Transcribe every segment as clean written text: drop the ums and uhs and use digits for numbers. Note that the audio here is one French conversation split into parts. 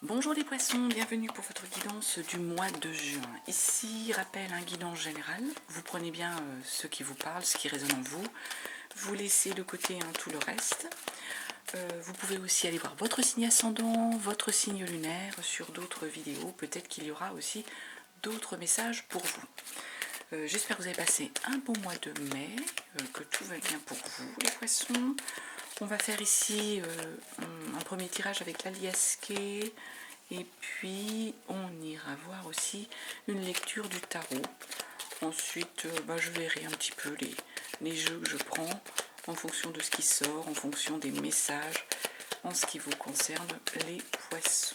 Bonjour les poissons, bienvenue pour votre guidance du mois de juin. Ici, rappel, un guidance général. Vous prenez bien ce qui vous parle, ce qui résonne en vous. Vous laissez de côté tout le reste. Vous pouvez aussi aller voir votre signe ascendant, votre signe lunaire sur d'autres vidéos. Peut-être qu'il y aura aussi d'autres messages pour vous. J'espère que vous avez passé un bon mois de mai, que tout va bien pour vous les poissons. On va faire ici un premier tirage avec l'aliasqué et puis on ira voir aussi une lecture du tarot. Ensuite, je verrai un petit peu les jeux que je prends en fonction de ce qui sort, en fonction des messages en ce qui vous concerne les poissons.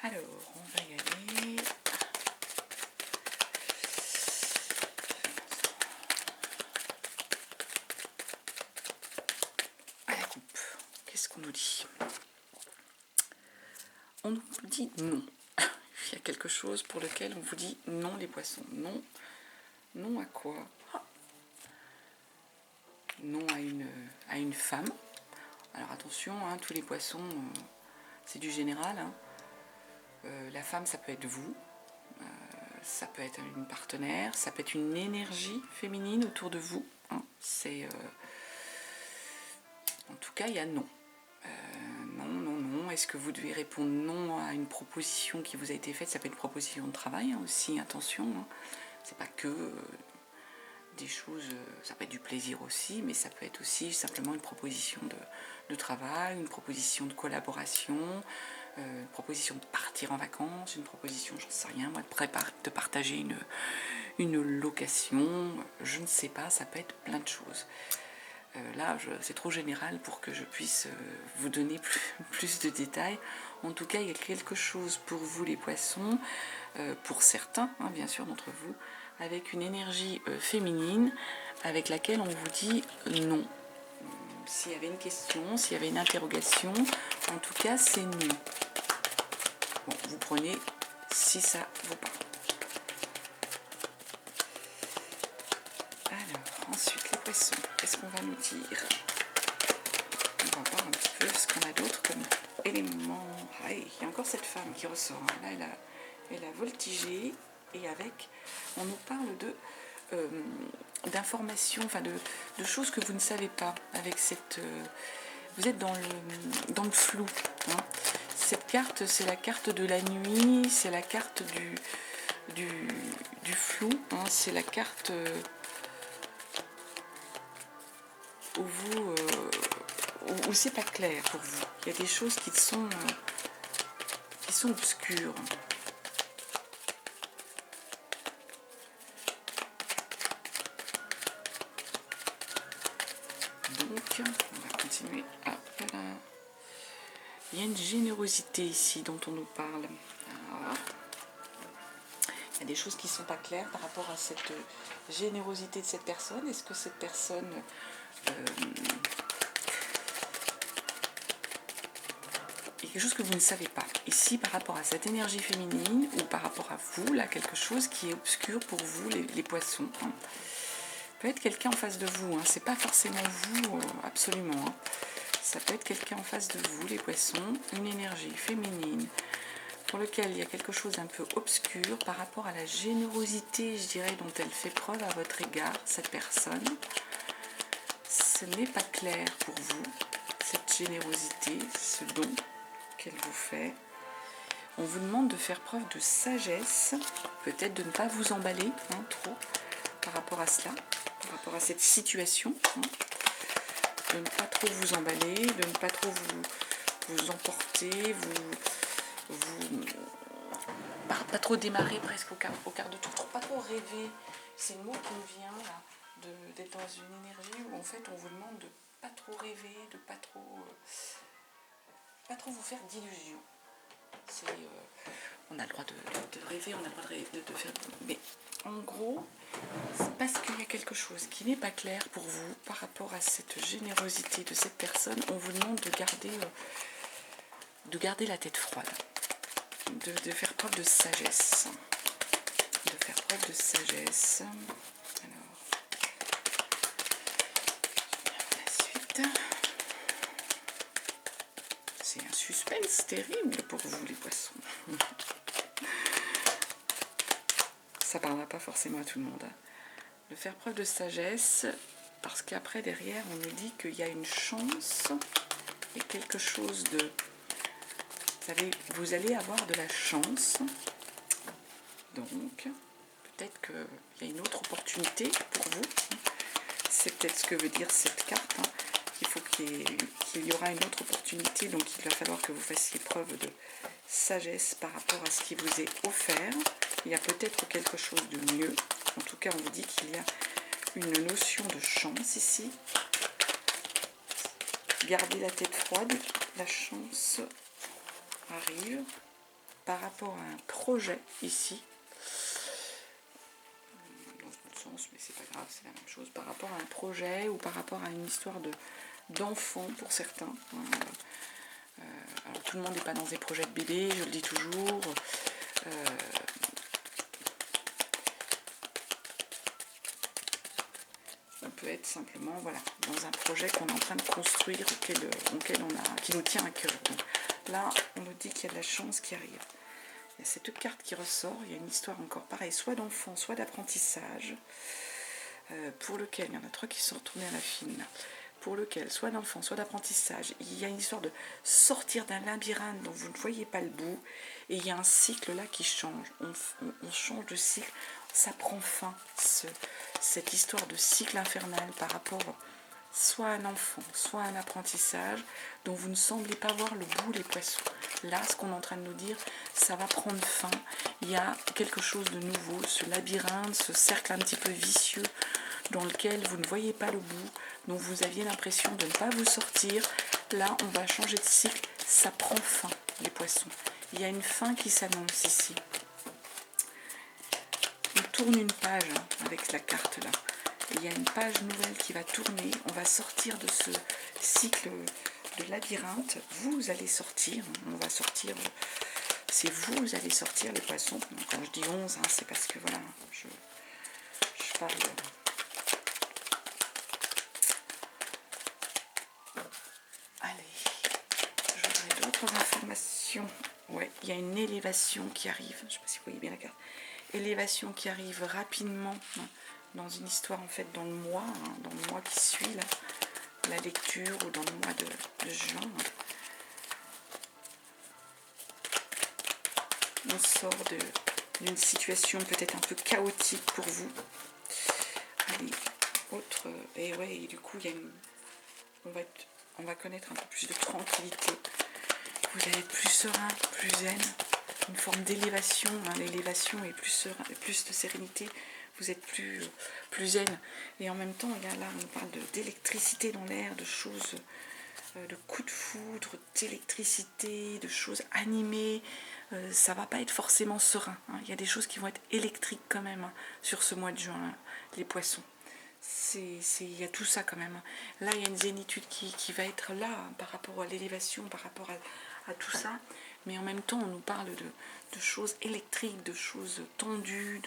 Alors, on va y aller. Qu'est-ce qu'on nous dit? On nous dit non. Il y a quelque chose pour lequel on vous dit non les poissons. Non. Non à quoi? Non à une femme. Alors attention, tous les poissons, c'est du général. La femme, ça peut être vous. Ça peut être une partenaire. Ça peut être une énergie féminine autour de vous. C'est... En tout cas, il y a non. Non. Est-ce que vous devez répondre non à une proposition qui vous a été faite? Ça peut être une proposition de travail aussi, attention. C'est pas que des choses, ça peut être du plaisir aussi, mais ça peut être aussi simplement une proposition de travail, une proposition de collaboration, une proposition de partir en vacances, une proposition, j'en sais rien, moi, de partager une location, je ne sais pas, ça peut être plein de choses. Là, c'est trop général pour que je puisse vous donner plus de détails. En tout cas, il y a quelque chose pour vous les poissons, pour certains, bien sûr, d'entre vous, avec une énergie féminine avec laquelle on vous dit non. S'il y avait une question, s'il y avait une interrogation, en tout cas, c'est non. Bon, vous prenez si ça vous parle. Alors, ensuite, les poissons, qu'est-ce qu'on va nous dire? On va voir un petit peu ce qu'on a d'autre comme élément. Ah, il y a encore cette femme qui ressort. Là, elle a voltigé et avec, on nous parle d'informations, de choses que vous ne savez pas. Avec cette, vous êtes dans le flou. Cette carte, c'est la carte de la nuit, c'est la carte du flou. C'est la carte où c'est pas clair pour vous. Il y a des choses qui sont obscures. Donc, on va continuer. Voilà. Il y a une générosité ici dont on nous parle. Alors, il y a des choses qui ne sont pas claires par rapport à cette générosité de cette personne. Est-ce que cette personne... il y a quelque chose que vous ne savez pas. Ici, par rapport à cette énergie féminine, ou par rapport à vous, là, quelque chose qui est obscur pour vous, les poissons. Peut être quelqu'un en face de vous, c'est pas forcément vous, absolument. Ça peut être quelqu'un en face de vous, les poissons, une énergie féminine, pour lequel il y a quelque chose un peu obscur par rapport à la générosité, je dirais, dont elle fait preuve à votre égard, cette personne. Ce n'est pas clair pour vous, cette générosité, ce don qu'elle vous fait. On vous demande de faire preuve de sagesse, peut-être de ne pas vous emballer trop par rapport à cela, par rapport à cette situation, de ne pas trop vous emballer, de ne pas trop vous emporter, pas trop démarrer presque au quart de tour, pas trop rêver. C'est le mot qui me vient là, d'être dans une énergie où en fait on vous demande de pas trop rêver, de pas trop vous faire d'illusions. On a le droit de rêver, on a le droit de faire... Mais en gros, c'est parce qu'il y a quelque chose qui n'est pas clair pour vous par rapport à cette générosité de cette personne. On vous demande de garder la tête froide, de faire preuve de sagesse. De faire preuve de sagesse. Alors, la suite... C'est un suspense. suspense terrible pour vous, les poissons. Ça parlera pas forcément à tout le monde. De faire preuve de sagesse, parce qu'après, derrière, on nous dit qu'il y a une chance et quelque chose de... Vous allez avoir de la chance. Donc, peut-être qu'il y a une autre opportunité pour vous. C'est peut-être ce que veut dire cette carte. Il faut qu'il y aura une autre opportunité. Donc, il va falloir que vous fassiez preuve de sagesse par rapport à ce qui vous est offert. Il y a peut-être quelque chose de mieux. En tout cas, on vous dit qu'il y a une notion de chance ici. Gardez la tête froide. La chance arrive par rapport à un projet ici. Dans l'autre sens, mais c'est pas grave, c'est la même chose. Par rapport à un projet ou par rapport à une histoire d'enfant pour certains. Alors, tout le monde n'est pas dans des projets de bébé, je le dis toujours. On peut être simplement voilà, dans un projet qu'on est en train de construire, qui nous tient à cœur. Donc, là, on nous dit qu'il y a de la chance qui arrive. Il y a cette carte qui ressort, il y a une histoire encore pareille, soit d'enfant, soit d'apprentissage, pour lequel, il y en a 3 qui sont retournés à la fine, pour lequel, soit d'enfant, soit d'apprentissage, il y a une histoire de sortir d'un labyrinthe dont vous ne voyez pas le bout, et il y a un cycle là qui change, on change de cycle, ça prend fin, cette histoire de cycle infernal par rapport soit à un enfant, soit à un apprentissage dont vous ne semblez pas voir le bout, les poissons. Là, ce qu'on est en train de nous dire, ça va prendre fin. Il y a quelque chose de nouveau, ce labyrinthe, ce cercle un petit peu vicieux dans lequel vous ne voyez pas le bout, dont vous aviez l'impression de ne pas vous sortir. Là, on va changer de cycle, ça prend fin, les poissons. Il y a une fin qui s'annonce ici. On tourne une page avec la carte là. Il y a une page nouvelle qui va tourner. On va sortir de ce cycle de labyrinthe. Vous allez sortir. On va sortir. C'est vous allez sortir les poissons. Quand je dis 11, c'est parce que voilà, je parle. Allez, j'aurai d'autres informations. Ouais, il y a une élévation qui arrive. Je ne sais pas si vous voyez bien la carte. Élévation qui arrive rapidement dans une histoire en fait dans le mois qui suit là, la lecture ou dans le mois de juin. On sort d'une situation peut-être un peu chaotique pour vous. Allez, autre. Et ouais, et du coup, on va connaître un peu plus de tranquillité. Vous allez être plus serein, plus zen. Une forme d'élévation. L'élévation est plus serein, plus de sérénité. Vous êtes plus zen. Et en même temps, là, on parle d'électricité dans l'air, de choses, de coups de foudre, d'électricité, de choses animées. Ça va pas être forcément serein. Il y a des choses qui vont être électriques quand même sur ce mois de juin, les poissons. Il y a tout ça quand même. Là, il y a une zénitude qui va être là par rapport à l'élévation, par rapport à tout ça. Mais en même temps, on nous parle de choses électriques, de choses tendues,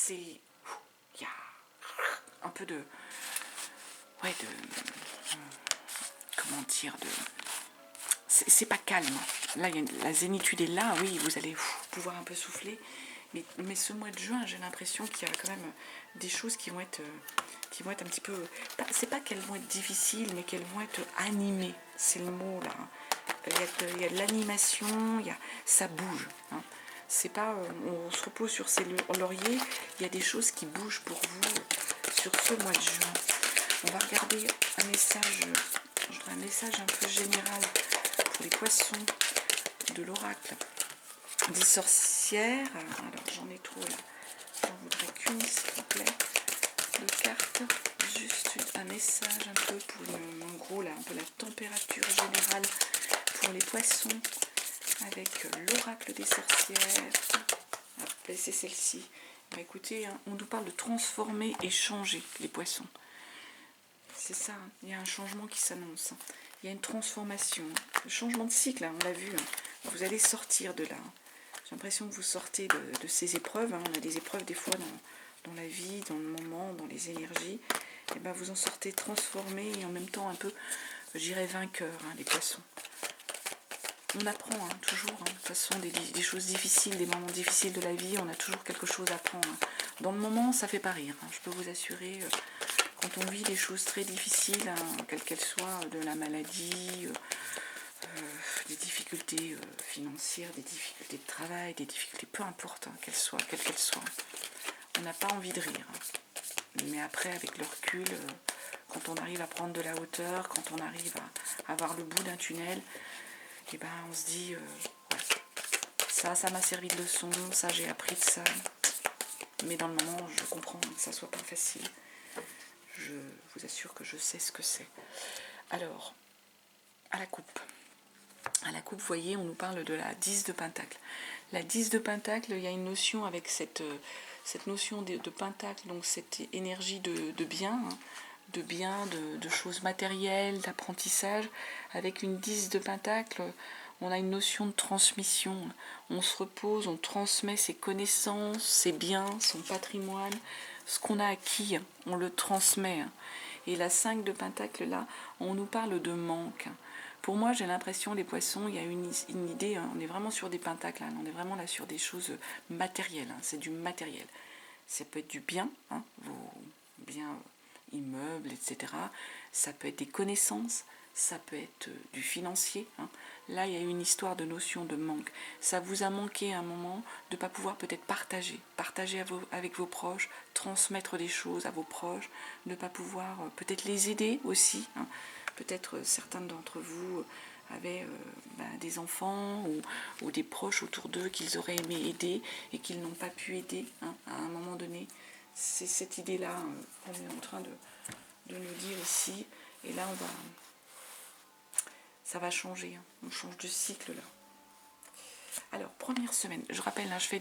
il y a un peu comment dire, c'est pas calme. Là, la zénitude est là, oui, vous allez pouvoir un peu souffler. Mais ce mois de juin, j'ai l'impression qu'il y a quand même des choses qui vont être un petit peu... C'est pas qu'elles vont être difficiles, mais qu'elles vont être animées. C'est le mot, là. Il y a de l'animation, ça bouge. C'est pas... on se repose sur ses lauriers. Il y a des choses qui bougent pour vous sur ce mois de juin. On va regarder un message un peu général pour les poissons de l'oracle des sorcières. Alors j'en ai trop là, j'en voudrais qu'une s'il vous plaît, de cartes, juste un message un peu pour en gros là, un peu la température générale pour les poissons avec l'oracle des sorcières. C'est celle-ci. Écoutez, on nous parle de transformer et changer les poissons. C'est ça, il y a un changement qui s'annonce. Il y a une transformation, le changement de cycle, on l'a vu. Vous allez sortir de là. J'ai l'impression que vous sortez de ces épreuves. On a des épreuves des fois dans la vie, dans le moment, dans les énergies. Et ben vous en sortez transformé et en même temps un peu je dirais vainqueur, hein, les poissons. On apprend toujours, de toute façon, des choses difficiles, des moments difficiles de la vie, on a toujours quelque chose à apprendre. Dans le moment, ça fait pas rire, je peux vous assurer, quand on vit des choses très difficiles, quelles qu'elles soient, de la maladie, des difficultés financières, des difficultés de travail, des difficultés, peu importe, quelles qu'elles soient, on n'a pas envie de rire. Mais après, avec le recul, quand on arrive à prendre de la hauteur, quand on arrive à voir le bout d'un tunnel, et ben on se dit, ça m'a servi de leçon, ça j'ai appris de ça. Mais dans le moment, je comprends que ça soit pas facile. Je vous assure que je sais ce que c'est. Alors, à la coupe. À la coupe, vous voyez, on nous parle de la 10 de pentacle. La 10 de pentacle, il y a une notion avec cette notion de pentacle, donc cette énergie de bien, de choses matérielles, d'apprentissage. Avec une 10 de pentacle, on a une notion de transmission. On se repose, on transmet ses connaissances, ses biens, son patrimoine. Ce qu'on a acquis, on le transmet. Et la 5 de pentacle, là, on nous parle de manque. Pour moi, j'ai l'impression, les poissons, il y a une idée, on est vraiment sur des pentacles, on est vraiment là sur des choses matérielles, c'est du matériel. Ça peut être du bien, vos biens immeubles, etc. Ça peut être des connaissances, ça peut être du financier. Là, il y a une histoire de notion de manque. Ça vous a manqué à un moment de ne pas pouvoir peut-être partager avec vos proches, transmettre des choses à vos proches, de ne pas pouvoir peut-être les aider aussi. Peut-être certains d'entre vous avaient des enfants ou des proches autour d'eux qu'ils auraient aimé aider et qu'ils n'ont pas pu aider à un moment donné. C'est cette idée-là qu'on est en train de nous dire ici. Et là, ça va changer. On change de cycle là. Alors, première semaine, je rappelle, je fais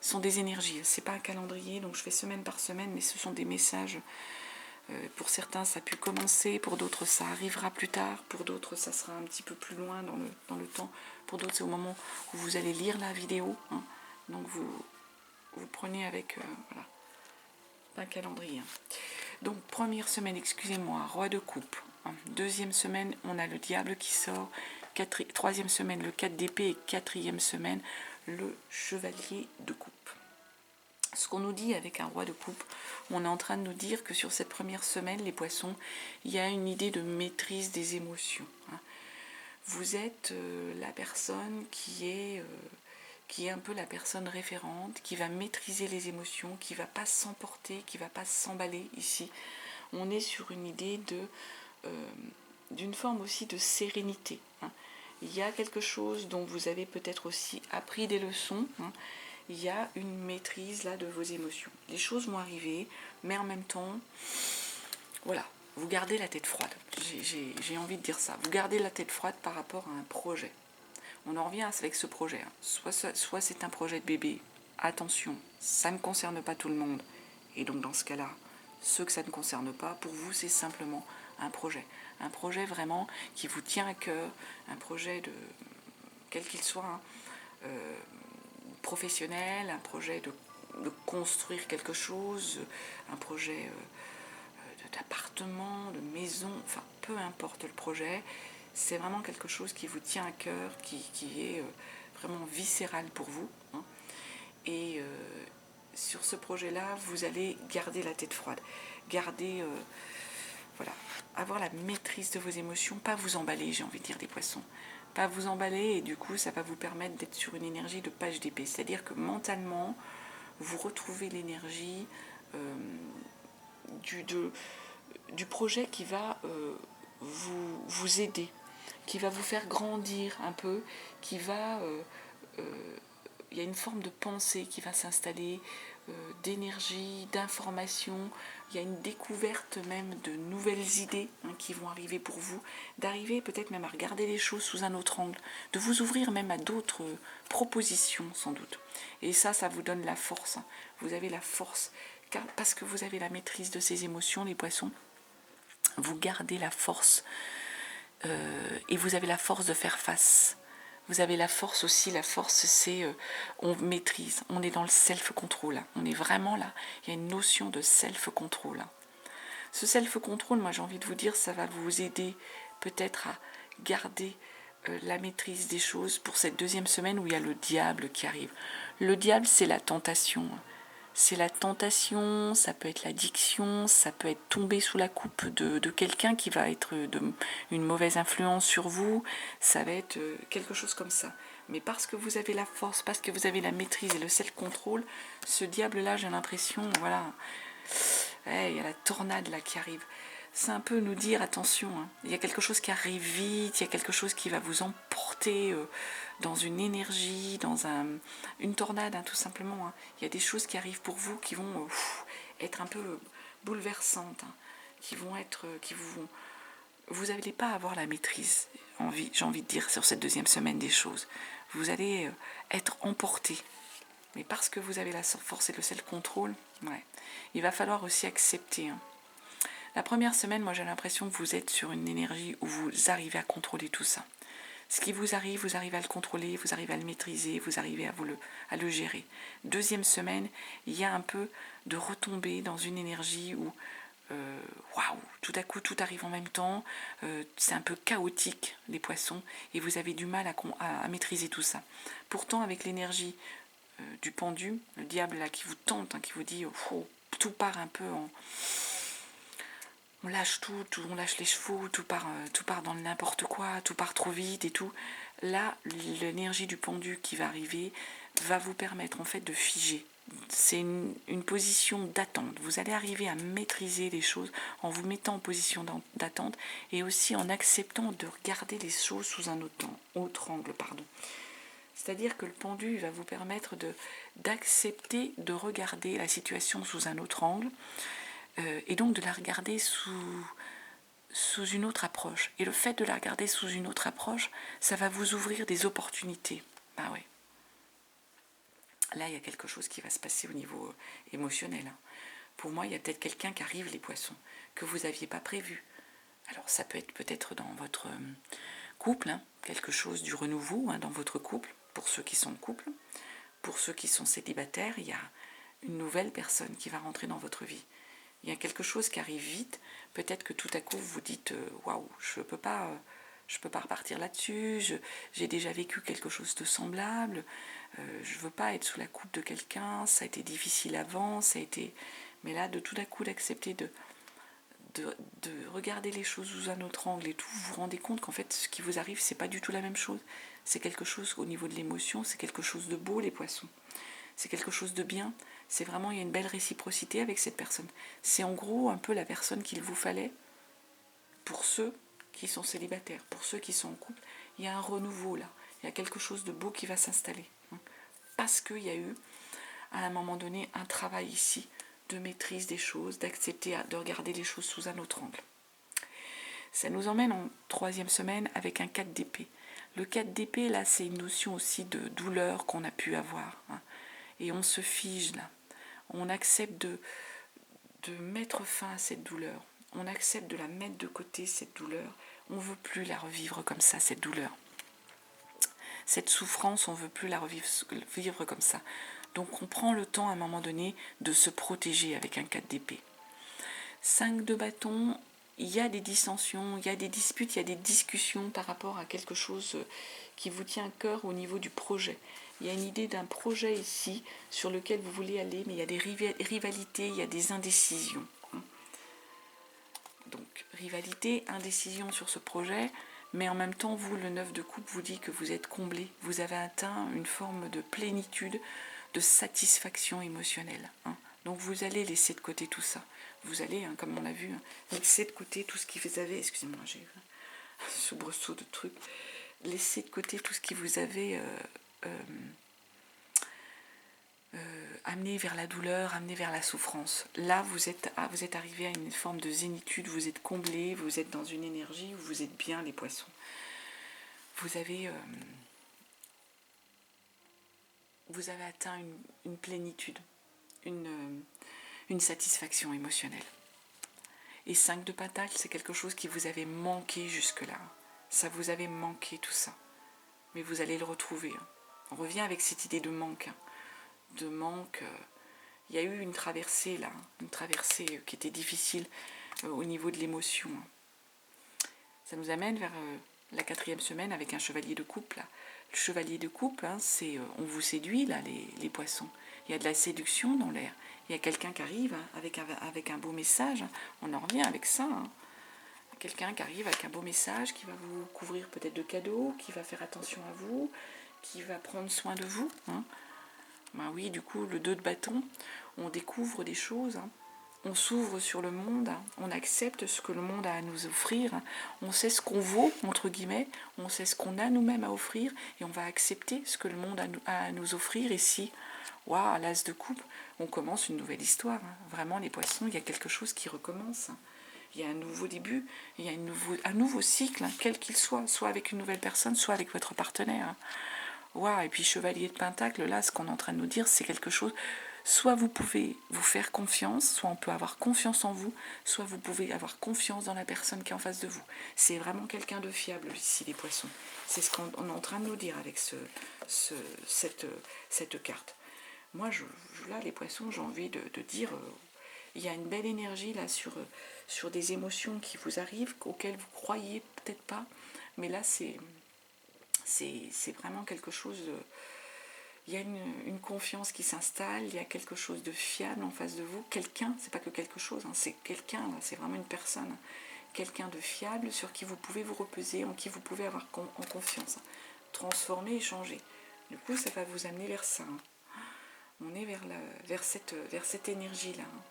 ce sont des énergies, c'est pas un calendrier, donc je fais semaine par semaine, mais ce sont des messages. Pour certains, ça a pu commencer, pour d'autres, ça arrivera plus tard, pour d'autres, ça sera un petit peu plus loin dans le temps, pour d'autres, c'est au moment où vous allez lire la vidéo. Donc, vous prenez avec un calendrier. Donc, première semaine, excusez-moi, roi de coupe. Deuxième semaine, on a le diable qui sort. Troisième semaine, le 4 d'épée. Et quatrième semaine, le chevalier de coupe. Ce qu'on nous dit avec un roi de coupe, on est en train de nous dire que sur cette première semaine, les poissons, il y a une idée de maîtrise des émotions. Vous êtes la personne qui est un peu la personne référente, qui va maîtriser les émotions, qui ne va pas s'emporter, qui ne va pas s'emballer ici. On est sur une idée d'une forme aussi de sérénité. Il y a quelque chose dont vous avez peut-être aussi appris des leçons. Il y a une maîtrise là de vos émotions. Les choses vont arriver, mais en même temps, voilà, vous gardez la tête froide. J'ai envie de dire ça. Vous gardez la tête froide par rapport à un projet. On en revient avec ce projet. Soit c'est un projet de bébé. Attention, ça ne concerne pas tout le monde. Et donc dans ce cas-là, ceux que ça ne concerne pas, pour vous, c'est simplement un projet. Un projet vraiment qui vous tient à cœur, un projet quel qu'il soit, professionnel, un projet de construire quelque chose, un projet d'appartement, de maison, enfin peu importe le projet, c'est vraiment quelque chose qui vous tient à cœur, qui est vraiment viscéral pour vous. Et sur ce projet-là, vous allez garder la tête froide, garder, avoir la maîtrise de vos émotions, pas vous emballer, j'ai envie de dire, les poissons. Pas vous emballer, et du coup ça va vous permettre d'être sur une énergie de page d'épée, c'est-à-dire que mentalement vous retrouvez l'énergie du projet qui va vous aider, qui va vous faire grandir un peu, qui va il y a une forme de pensée qui va s'installer, d'énergie, d'information. Il y a une découverte même de nouvelles idées qui vont arriver pour vous, d'arriver peut-être même à regarder les choses sous un autre angle, de vous ouvrir même à d'autres propositions sans doute. Et ça vous donne la force. Vous avez la force, parce que vous avez la maîtrise de ces émotions, les poissons, vous gardez la force et vous avez la force de faire face. Vous avez la force aussi, la force c'est on maîtrise, on est dans le self-control, on est vraiment là, il y a une notion de self-control. Ce self-control, moi j'ai envie de vous dire, ça va vous aider peut-être à garder la maîtrise des choses pour cette deuxième semaine où il y a le diable qui arrive. Le diable, c'est la tentation. C'est la tentation, ça peut être l'addiction, ça peut être tomber sous la coupe de quelqu'un qui va être une mauvaise influence sur vous, ça va être quelque chose comme ça. Mais parce que vous avez la force, parce que vous avez la maîtrise et le self-control, ce diable-là, j'ai l'impression, voilà, il y a la tornade là qui arrive. C'est un peu nous dire, attention, hein, il y a quelque chose qui arrive vite, il y a quelque chose qui va vous emporter dans une énergie, dans une tornade, hein, tout simplement. Hein. Il y a des choses qui arrivent pour vous qui vont être un peu bouleversantes, hein, vous n'allez pas avoir la maîtrise, j'ai envie de dire, sur cette deuxième semaine des choses. Vous allez être emporté. Mais parce que vous avez la force et le self-control, ouais, il va falloir aussi accepter. Hein. La première semaine, moi j'ai l'impression que vous êtes sur une énergie où vous arrivez à contrôler tout ça. Ce qui vous arrivez à le contrôler, vous arrivez à le maîtriser, vous arrivez à le gérer. Deuxième semaine, il y a un peu de retomber dans une énergie où, waouh, tout à coup tout arrive en même temps, c'est un peu chaotique les poissons, et vous avez du mal à maîtriser tout ça. Pourtant avec l'énergie du pendu, le diable là qui vous tente, hein, qui vous dit tout part un peu on lâche tout, on lâche les chevaux, tout part dans n'importe quoi, tout part trop vite et tout. Là, l'énergie du pendu qui va arriver va vous permettre en fait de figer. C'est une position d'attente. Vous allez arriver à maîtriser les choses en vous mettant en position d'attente et aussi en acceptant de regarder les choses sous un autre angle. C'est-à-dire que le pendu va vous permettre d'accepter de regarder la situation sous un autre angle et donc de la regarder sous une autre approche. Et le fait de la regarder sous une autre approche, ça va vous ouvrir des opportunités. Bah ouais. Là, il y a quelque chose qui va se passer au niveau émotionnel. Hein. Pour moi, il y a peut-être quelqu'un qui arrive, les poissons, que vous n'aviez pas prévu. Alors, ça peut être peut-être dans votre couple, hein, quelque chose du renouveau hein, dans votre couple, pour ceux qui sont en couple. Pour ceux qui sont célibataires, il y a une nouvelle personne qui va rentrer dans votre vie. Il y a quelque chose qui arrive vite. Peut-être que tout à coup, vous vous dites « Waouh, je peux pas repartir là-dessus. J'ai déjà vécu quelque chose de semblable. Je veux pas être sous la coupe de quelqu'un. Ça a été difficile avant. Mais là, de tout à coup, d'accepter de regarder les choses sous un autre angle et tout, vous vous rendez compte qu'en fait, ce qui vous arrive, c'est pas du tout la même chose. C'est quelque chose au niveau de l'émotion. C'est quelque chose de beau, les poissons. C'est quelque chose de bien. C'est vraiment, il y a une belle réciprocité avec cette personne. C'est en gros un peu la personne qu'il vous fallait pour ceux qui sont célibataires, pour ceux qui sont en couple. Il y a un renouveau là. Il y a quelque chose de beau qui va s'installer. Parce qu'il y a eu, à un moment donné, un travail ici de maîtrise des choses, d'accepter de regarder les choses sous un autre angle. Ça nous emmène en troisième semaine avec un 4 d'épée. Le 4 d'épée, là, c'est une notion aussi de douleur qu'on a pu avoir. Hein. Et on se fige là. On accepte de mettre fin à cette douleur. On accepte de la mettre de côté, cette douleur. On ne veut plus la revivre comme ça, cette douleur. Cette souffrance, on ne veut plus la revivre comme ça. Donc on prend le temps à un moment donné de se protéger avec un 4 d'épée. 5 de bâton, il y a des dissensions, il y a des disputes, il y a des discussions par rapport à quelque chose qui vous tient à cœur au niveau du projet. Il y a une idée d'un projet ici sur lequel vous voulez aller, mais il y a des rivalités, il y a des indécisions. Donc, rivalité, indécision sur ce projet, mais en même temps, vous, le 9 de coupe, vous dit que vous êtes comblé, vous avez atteint une forme de plénitude, de satisfaction émotionnelle. Donc, vous allez laisser de côté tout ça. Vous allez, comme on l'a vu, laisser de côté tout ce qui vous avait... Excusez-moi, j'ai eu un soubresaut de trucs. Laisser de côté tout ce qui vous avait... amené vers la douleur, amené vers la souffrance. Là, vous êtes arrivé à une forme de zénitude, vous êtes comblé, vous êtes dans une énergie où vous êtes bien, les poissons. Vous avez atteint une plénitude, une satisfaction émotionnelle. Et 5 de Pentacle, c'est quelque chose qui vous avait manqué jusque-là. Ça vous avait manqué tout ça. Mais vous allez le retrouver. On revient avec cette idée de manque. De manque. Il y a eu une traversée là, une traversée qui était difficile au niveau de l'émotion. Ça nous amène vers la 4e semaine avec un chevalier de coupe. Là. Le chevalier de coupe, hein, c'est on vous séduit, là, les poissons. Il y a de la séduction dans l'air. Il y a quelqu'un qui arrive hein, avec un beau message. On en revient avec ça. Hein. Quelqu'un qui arrive avec un beau message, qui va vous couvrir peut-être de cadeaux, qui va faire attention à vous, qui va prendre soin de vous. Hein. Ben oui, du coup, le 2 de bâton, on découvre des choses. Hein. On s'ouvre sur le monde, hein. On accepte ce que le monde a à nous offrir, hein. On sait ce qu'on vaut, entre guillemets, on sait ce qu'on a nous-mêmes à offrir, et on va accepter ce que le monde a à nous offrir. Et si, waouh, l'as de coupe, on commence une nouvelle histoire. Hein. Vraiment, les poissons, il y a quelque chose qui recommence. Hein. Il y a un nouveau début, il y a un nouveau cycle, hein, quel qu'il soit avec une nouvelle personne, soit avec votre partenaire. Hein. Waouh, et puis chevalier de pentacle, là, ce qu'on est en train de nous dire, c'est quelque chose... Soit vous pouvez vous faire confiance, soit on peut avoir confiance en vous, soit vous pouvez avoir confiance dans la personne qui est en face de vous. C'est vraiment quelqu'un de fiable ici, les poissons. C'est ce qu'on est en train de nous dire avec cette carte. Moi, là, les poissons, j'ai envie de dire, il y a une belle énergie là sur des émotions qui vous arrivent, auxquelles vous croyez peut-être pas, mais là, c'est vraiment quelque chose... Il y a une confiance qui s'installe, il y a quelque chose de fiable en face de vous. Quelqu'un, c'est pas que quelque chose, hein, c'est quelqu'un, c'est vraiment une personne. Quelqu'un de fiable sur qui vous pouvez vous reposer, en qui vous pouvez avoir en confiance. Hein. Transformer et changer. Du coup, ça va vous amener vers ça. Hein. On est vers cette énergie-là. Hein.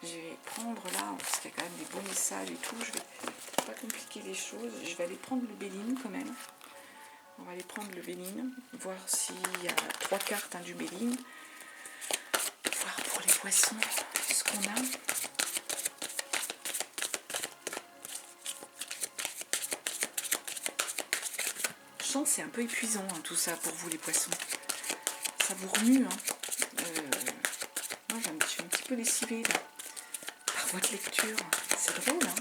Je vais prendre là, parce qu'il y a quand même des beaux messages et tout, je vais pas compliquer les choses. Je vais aller prendre le Béline quand même. On va aller prendre le Béline, voir s'il y a 3 cartes hein, du Béline. Voir pour les poissons ce qu'on a. Je sens que c'est un peu épuisant hein, tout ça pour vous les poissons. Ça vous remue. Hein. Moi je suis un petit peu lessivée là, par votre lecture. C'est drôle. Hein.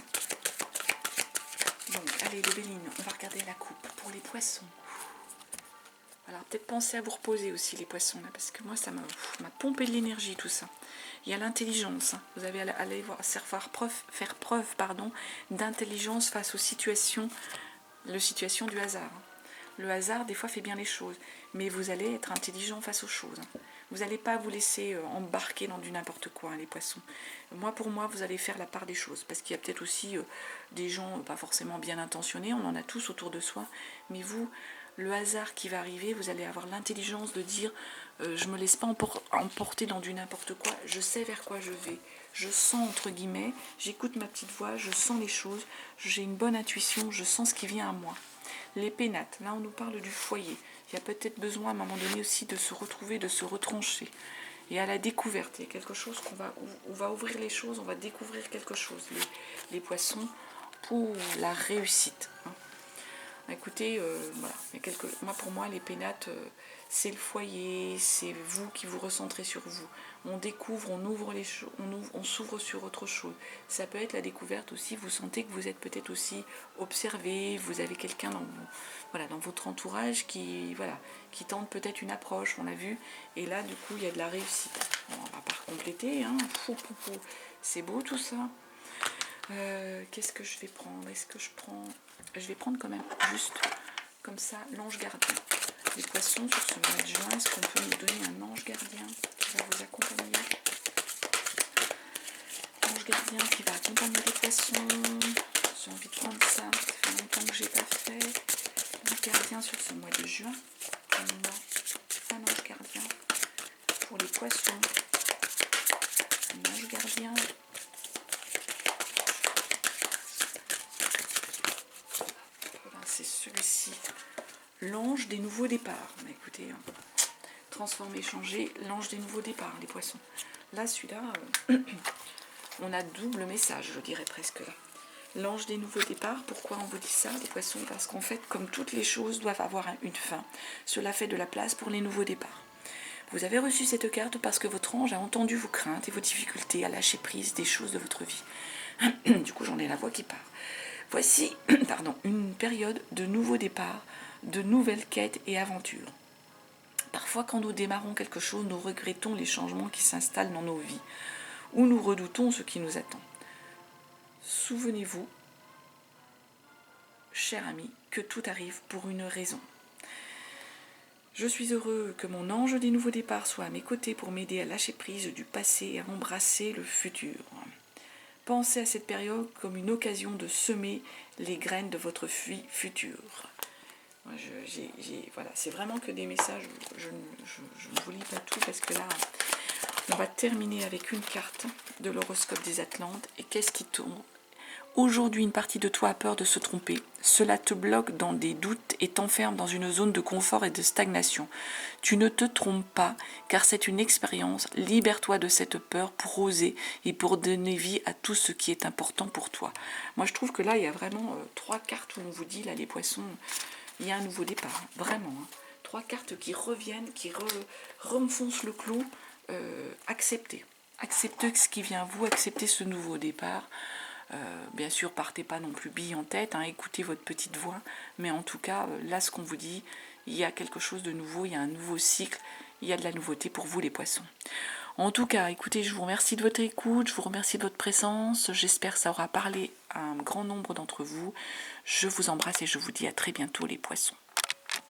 Donc allez le Béline, on va regarder la coupe pour les poissons. Alors peut-être pensez à vous reposer aussi les poissons là, parce que moi ça m'a pompé de l'énergie tout ça. Il y a l'intelligence, hein. Vous avez à aller faire preuve d'intelligence face aux situations du hasard. Hein. Le hasard des fois fait bien les choses, mais vous allez être intelligent face aux choses. Hein. Vous n'allez pas vous laisser embarquer dans du n'importe quoi, hein, les poissons. Pour moi, vous allez faire la part des choses, parce qu'il y a peut-être aussi des gens pas forcément bien intentionnés, on en a tous autour de soi, mais vous... Le hasard qui va arriver, vous allez avoir l'intelligence de dire je ne me laisse pas emporter dans du n'importe quoi, je sais vers quoi je vais, je sens entre guillemets, j'écoute ma petite voix, je sens les choses, j'ai une bonne intuition, je sens ce qui vient à moi. Les pénates, là on nous parle du foyer, il y a peut-être besoin à un moment donné aussi de se retrouver, de se retrancher. Et à la découverte, il y a quelque chose on va ouvrir les choses, on va découvrir quelque chose, les poissons, pour la réussite. Hein. Écoutez, voilà. Pour moi, les pénates, c'est le foyer, c'est vous qui vous recentrez sur vous. On découvre, on ouvre les choses, on s'ouvre sur autre chose. Ça peut être la découverte aussi, vous sentez que vous êtes peut-être aussi observé, vous avez quelqu'un dans votre entourage qui tente peut-être une approche, on l'a vu, et là, du coup, il y a de la réussite. Bon, on va pas compléter, hein. C'est beau tout ça. Qu'est-ce que je vais prendre? Je vais prendre quand même juste comme ça l'ange gardien. Les poissons sur ce mois de juin, est-ce qu'on peut nous donner un ange gardien qui va vous accompagner? Ange gardien qui va accompagner les poissons. J'ai envie de prendre ça. Ça fait longtemps que je n'ai pas fait. Ange gardien sur ce mois de juin. Un ange gardien pour les poissons. Un ange gardien. C'est celui-ci, l'ange des nouveaux départs. Mais écoutez, hein, transformer, changer, l'ange des nouveaux départs, les poissons. Là, celui-là, on a double message, je dirais presque là. L'ange des nouveaux départs, pourquoi on vous dit ça, les poissons? Parce qu'en fait, comme toutes les choses doivent avoir une fin, cela fait de la place pour les nouveaux départs. Vous avez reçu cette carte parce que votre ange a entendu vos craintes et vos difficultés à lâcher prise des choses de votre vie. Du coup, j'en ai la voix qui part. Voici une période de nouveaux départs, de nouvelles quêtes et aventures. Parfois, quand nous démarrons quelque chose, nous regrettons les changements qui s'installent dans nos vies, ou nous redoutons ce qui nous attend. Souvenez-vous cher ami, que tout arrive pour une raison. Je suis heureux que mon ange des nouveaux départs soit à mes côtés pour m'aider à lâcher prise du passé et à embrasser le futur. Pensez à cette période comme une occasion de semer les graines de votre vie future. Voilà, c'est vraiment que des messages, je ne vous lis pas tout parce que là, on va terminer avec une carte de l'horoscope des Atlantes. Et qu'est-ce qui tourne? Aujourd'hui, une partie de toi a peur de se tromper. Cela te bloque dans des doutes et t'enferme dans une zone de confort et de stagnation. Tu ne te trompes pas, car c'est une expérience. Libère-toi de cette peur pour oser et pour donner vie à tout ce qui est important pour toi. Moi, je trouve que là, il y a vraiment 3 cartes où on vous dit, là, les poissons, il y a un nouveau départ. Vraiment. 3 cartes qui reviennent, qui renfoncent le clou. Acceptez. Acceptez ce qui vient à vous, acceptez ce nouveau départ. Bien sûr, partez pas non plus bille en tête, écoutez votre petite voix, mais en tout cas, là, ce qu'on vous dit, il y a quelque chose de nouveau, il y a un nouveau cycle, il y a de la nouveauté pour vous, les poissons. En tout cas, écoutez, je vous remercie de votre écoute, je vous remercie de votre présence, j'espère que ça aura parlé à un grand nombre d'entre vous. Je vous embrasse et je vous dis à très bientôt, les poissons.